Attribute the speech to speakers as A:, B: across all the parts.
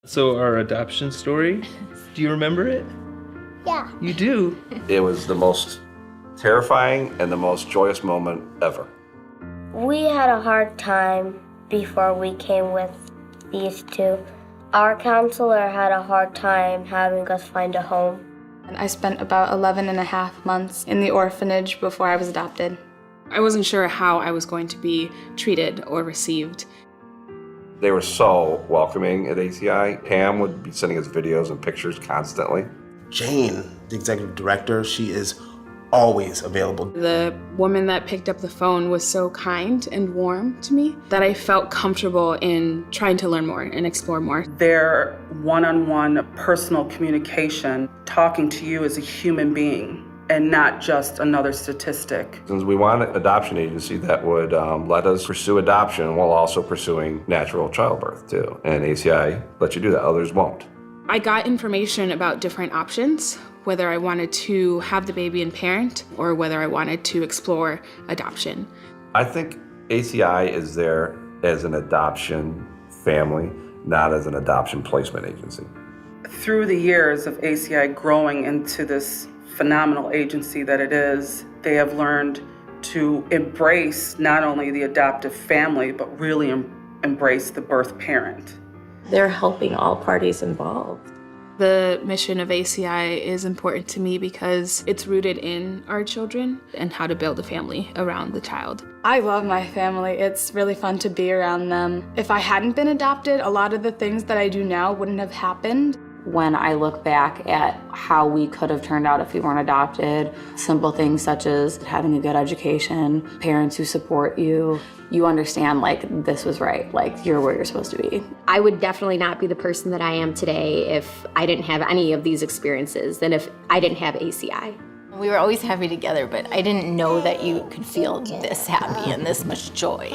A: So our adoption story, do you remember it?
B: Yeah.
A: You do?
C: It was the most terrifying and the most joyous moment ever.
B: We had a hard time before we came with these two. Our counselor had a hard time having us find a home.
D: And I spent about 11 and a half months in the orphanage before I was adopted.
E: I wasn't sure how I was going to be treated or received.
C: They were so welcoming at ACI. Pam would be sending us videos and pictures constantly.
F: Jane, the executive director, she is always available.
E: The woman that picked up the phone was so kind and warm to me that I felt comfortable in trying to learn more and explore more.
G: Their one-on-one personal communication, talking to you as a human being and not just another statistic.
C: Since we want an adoption agency that would let us pursue adoption while also pursuing natural childbirth too. And ACI lets you do that, others won't.
E: I got information about different options, whether I wanted to have the baby and parent or whether I wanted to explore adoption.
C: I think ACI is there as an adoption family, not as an adoption placement agency.
G: Through the years of ACI growing into this phenomenal agency that it is, they have learned to embrace not only the adoptive family, but really embrace the birth parent.
H: They're helping all parties involved.
E: The mission of ACI is important to me because it's rooted in our children and how to build a family around the child.
D: I love my family. It's really fun to be around them. If I hadn't been adopted, a lot of the things that I do now wouldn't have happened.
H: When I look back at how we could have turned out if we weren't adopted, simple things such as having a good education, parents who support you, you understand like this was right, like you're where you're supposed to be.
I: I would definitely not be the person that I am today if I didn't have any of these experiences and if I didn't have ACI.
J: We were always happy together, but I didn't know that you could feel this happy and this much joy,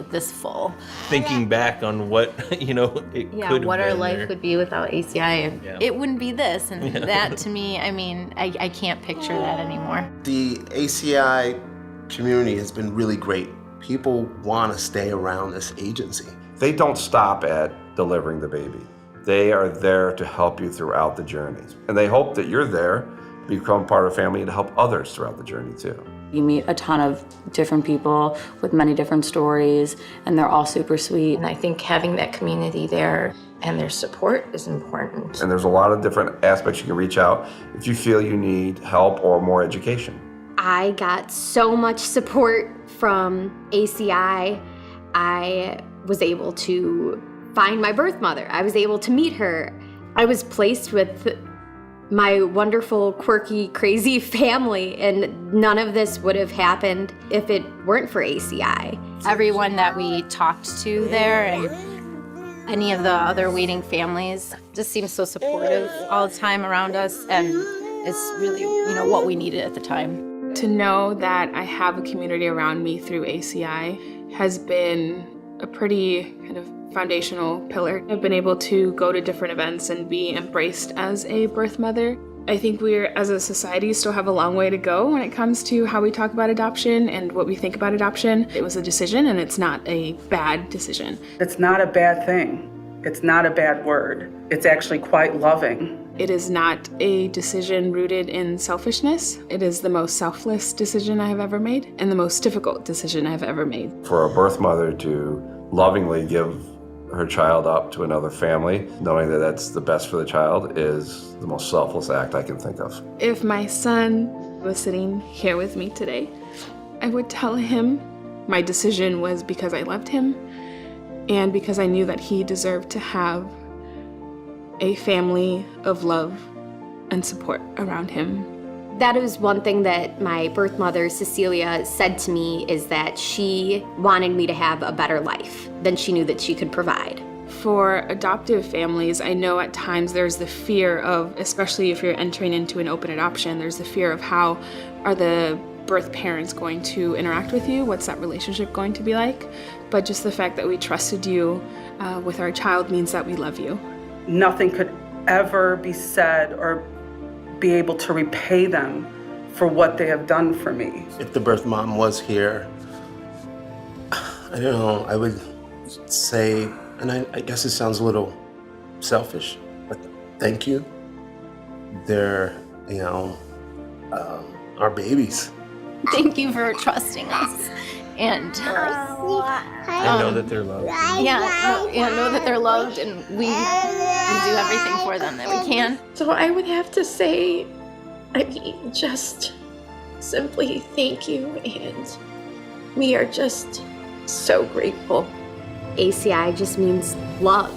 J: this full.
A: Thinking back on what, it could have
J: what our
A: been
J: life
A: there.
J: would be without ACI, and it wouldn't be this. And that to me, I can't picture that anymore.
F: The ACI community has been really great. People want to stay around this agency.
C: They don't stop at delivering the baby. They are there to help you throughout the journey. And they hope that you're there, become part of a family, and to help others throughout the journey too.
H: You meet a ton of different people with many different stories, and they're all super sweet.
J: And I think having that community there and their support is important.
C: And there's a lot of different aspects you can reach out if you feel you need help or more education.
I: I got so much support from ACI. I was able to find my birth mother. I was able to meet her. I was placed with my wonderful, quirky, crazy family, and none of this would have happened if it weren't for ACI.
J: Everyone that we talked to there and any of the other waiting families just seems so supportive all the time around us, and it's really, what we needed at the time.
E: To know that I have a community around me through ACI has been a pretty kind of foundational pillar. I've been able to go to different events and be embraced as a birth mother. I think we, as a society, still have a long way to go when it comes to how we talk about adoption and what we think about adoption. It was a decision, and it's not a bad decision.
G: It's not a bad thing. It's not a bad word. It's actually quite loving.
E: It is not a decision rooted in selfishness. It is the most selfless decision I have ever made and the most difficult decision I have ever made.
C: For a birth mother to lovingly give her child up to another family, knowing that that's the best for the child, is the most selfless act I can think of.
E: If my son was sitting here with me today, I would tell him my decision was because I loved him and because I knew that he deserved to have a family of love and support around him.
I: That is one thing that my birth mother, Cecilia, said to me, is that she wanted me to have a better life than she knew that she could provide.
E: For adoptive families, I know at times there's the fear of, especially if you're entering into an open adoption, there's the fear of how are the birth parents going to interact with you? What's that relationship going to be like? But just the fact that we trusted you with our child means that we love you.
G: Nothing could ever be said or be able to repay them for what they have done for me.
F: If the birth mom was here, I would say, and I guess it sounds a little selfish, but thank you. They're, our babies.
J: Thank you for trusting us. And
A: I know that they're loved.
J: know that they're loved, and we do everything for them that we can.
K: So I would have to say, just simply thank you, and we are just so grateful.
I: ACI just means love.